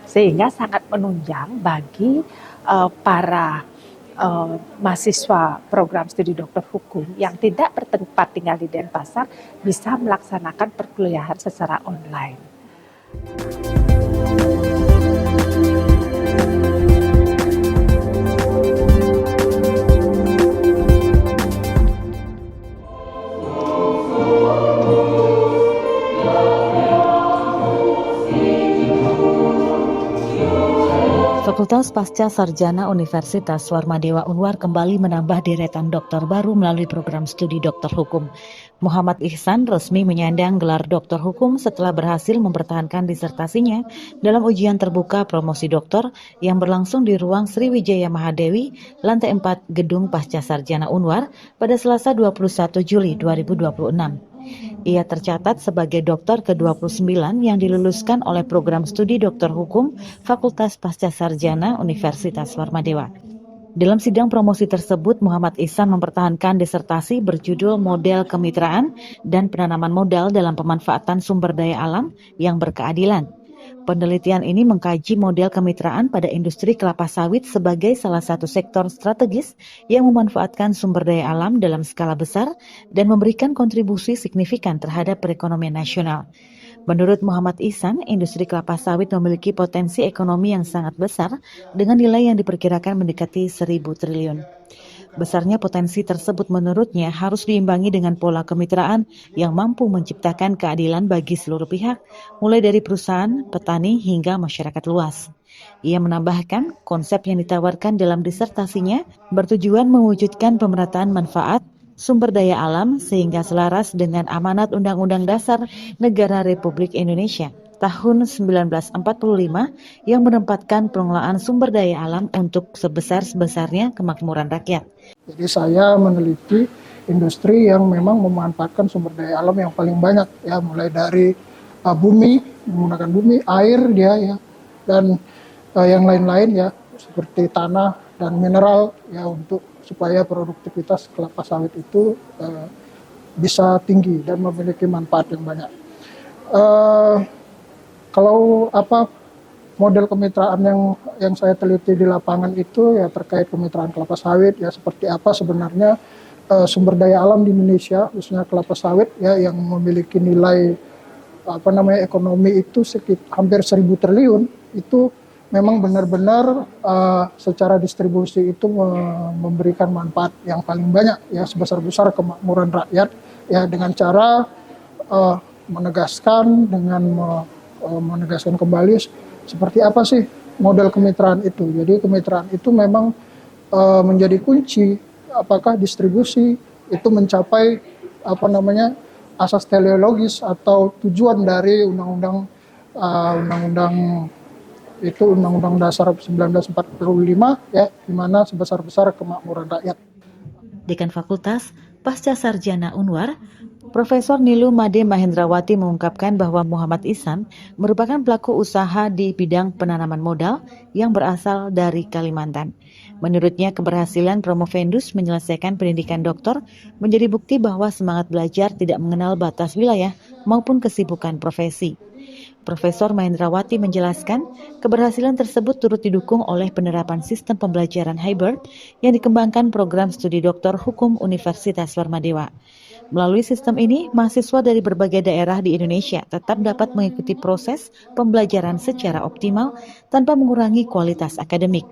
sehingga sangat menunjang bagi para mahasiswa program studi doktor hukum yang tidak bertempat tinggal di Denpasar bisa melaksanakan perkuliahan secara online. Fakultas Pasca Sarjana Universitas Warmadewa Unwar kembali menambah deretan dokter baru melalui program studi dokter hukum. Muhammad Ihsan resmi menyandang gelar dokter hukum setelah berhasil mempertahankan disertasinya dalam ujian terbuka promosi doktor yang berlangsung di ruang Sriwijaya Mahadewi, lantai 4 Gedung Pasca Sarjana Unwar pada Selasa 21 Juli 2026. Ia tercatat sebagai dokter ke-29 yang diluluskan oleh program studi dokter hukum Fakultas Pasca Sarjana Universitas Warmadewa. Dalam sidang promosi tersebut, Muhammad Ihsan mempertahankan disertasi berjudul Model Kemitraan dan Penanaman Modal dalam Pemanfaatan Sumber Daya Alam yang Berkeadilan. Penelitian ini mengkaji model kemitraan pada industri kelapa sawit sebagai salah satu sektor strategis yang memanfaatkan sumber daya alam dalam skala besar dan memberikan kontribusi signifikan terhadap perekonomian nasional. Menurut Muhammad Ihsan, industri kelapa sawit memiliki potensi ekonomi yang sangat besar dengan nilai yang diperkirakan mendekati 1.000 triliun. Besarnya potensi tersebut menurutnya harus diimbangi dengan pola kemitraan yang mampu menciptakan keadilan bagi seluruh pihak, mulai dari perusahaan, petani, hingga masyarakat luas. Ia menambahkan, konsep yang ditawarkan dalam disertasinya bertujuan mewujudkan pemerataan manfaat sumber daya alam sehingga selaras dengan amanat Undang-Undang Dasar Negara Republik Indonesia tahun 1945 yang menempatkan pengelolaan sumber daya alam untuk sebesar-besarnya kemakmuran rakyat. Jadi saya meneliti industri yang memang memanfaatkan sumber daya alam yang paling banyak, ya, mulai dari bumi, menggunakan bumi, air dia, ya, dan yang lain-lain, ya, seperti tanah dan mineral, ya, untuk supaya produktivitas kelapa sawit itu bisa tinggi dan memiliki manfaat yang banyak. Kalau model kemitraan yang saya teliti di lapangan itu, ya, terkait kemitraan kelapa sawit, ya, seperti apa sebenarnya sumber daya alam di Indonesia, khususnya kelapa sawit, ya, yang memiliki nilai ekonomi itu hampir 1.000 triliun, itu memang benar-benar secara distribusi itu memberikan manfaat yang paling banyak, ya, sebesar-besar kemakmuran rakyat, ya, dengan cara menegaskan kembali seperti apa sih model kemitraan itu. Jadi kemitraan itu memang menjadi kunci apakah distribusi itu mencapai asas teleologis atau tujuan dari Undang-Undang Dasar 1945, ya, di mana sebesar-besar kemakmuran rakyat. Dekan Fakultas Pasca Sarjana Unwar, Profesor Nilu Made Mahendrawati mengungkapkan bahwa Muhammad Ihsan merupakan pelaku usaha di bidang penanaman modal yang berasal dari Kalimantan. Menurutnya, keberhasilan promovendus menyelesaikan pendidikan doktor menjadi bukti bahwa semangat belajar tidak mengenal batas wilayah maupun kesibukan profesi. Profesor Mahendrawati menjelaskan, keberhasilan tersebut turut didukung oleh penerapan sistem pembelajaran hybrid yang dikembangkan program studi doktor hukum Universitas Warmadewa. Melalui sistem ini, mahasiswa dari berbagai daerah di Indonesia tetap dapat mengikuti proses pembelajaran secara optimal tanpa mengurangi kualitas akademik.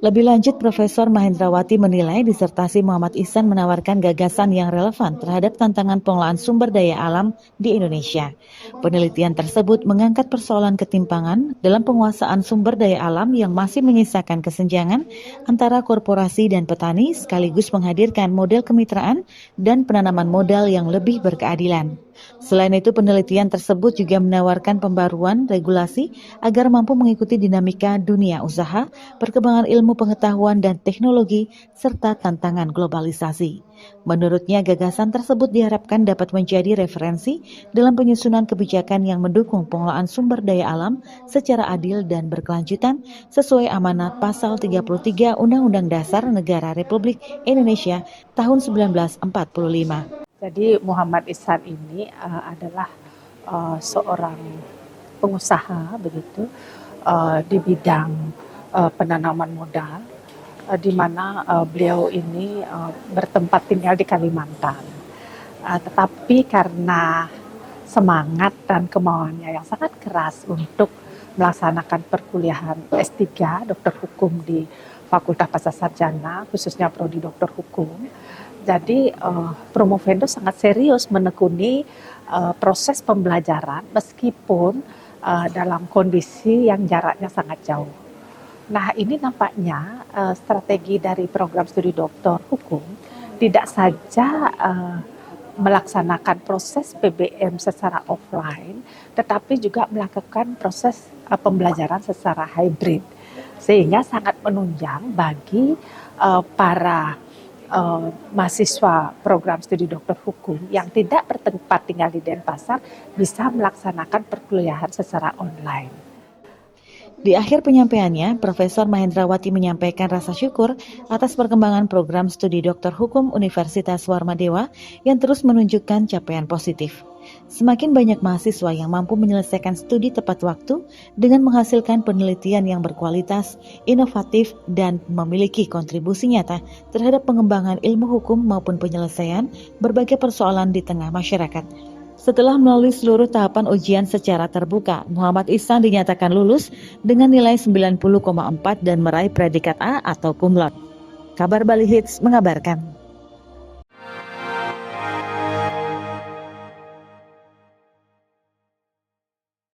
Lebih lanjut, Profesor Mahendrawati menilai disertasi Muhammad Ihsan menawarkan gagasan yang relevan terhadap tantangan pengelolaan sumber daya alam di Indonesia. Penelitian tersebut mengangkat persoalan ketimpangan dalam penguasaan sumber daya alam yang masih menyisakan kesenjangan antara korporasi dan petani, sekaligus menghadirkan model kemitraan dan penanaman modal yang lebih berkeadilan. Selain itu, penelitian tersebut juga menawarkan pembaruan regulasi agar mampu mengikuti dinamika dunia usaha, perkembangan ilmu pengetahuan dan teknologi, serta tantangan globalisasi. Menurutnya, gagasan tersebut diharapkan dapat menjadi referensi dalam penyusunan kebijakan yang mendukung pengelolaan sumber daya alam secara adil dan berkelanjutan sesuai amanat Pasal 33 Undang-Undang Dasar Negara Republik Indonesia tahun 1945. Jadi Muhammad Ihsan ini adalah seorang pengusaha begitu di bidang penanaman modal, di mana beliau ini bertempat tinggal di Kalimantan. Tetapi karena semangat dan kemauannya yang sangat keras untuk melaksanakan perkuliahan S3 dokter hukum di Fakultas Pasca Sarjana, khususnya prodi dokter hukum. Jadi Promovendo sangat serius menekuni proses pembelajaran meskipun dalam kondisi yang jaraknya sangat jauh. Nah, ini nampaknya strategi dari program studi doktor hukum tidak saja melaksanakan proses PBM secara offline, tetapi juga melakukan proses pembelajaran secara hybrid, sehingga sangat menunjang bagi para mahasiswa program studi dokter hukum yang tidak bertempat tinggal di Denpasar bisa melaksanakan perkuliahan secara online. Di akhir penyampaiannya, Profesor Mahendrawati menyampaikan rasa syukur atas perkembangan program studi dokter hukum Universitas Warmadewa yang terus menunjukkan capaian positif. Semakin banyak mahasiswa yang mampu menyelesaikan studi tepat waktu dengan menghasilkan penelitian yang berkualitas, inovatif, dan memiliki kontribusi nyata terhadap pengembangan ilmu hukum maupun penyelesaian berbagai persoalan di tengah masyarakat. Setelah melalui seluruh tahapan ujian secara terbuka, Muhammad Ihsan dinyatakan lulus dengan nilai 90,4 dan meraih predikat A atau cum laude. Kabar Bali Hits mengabarkan.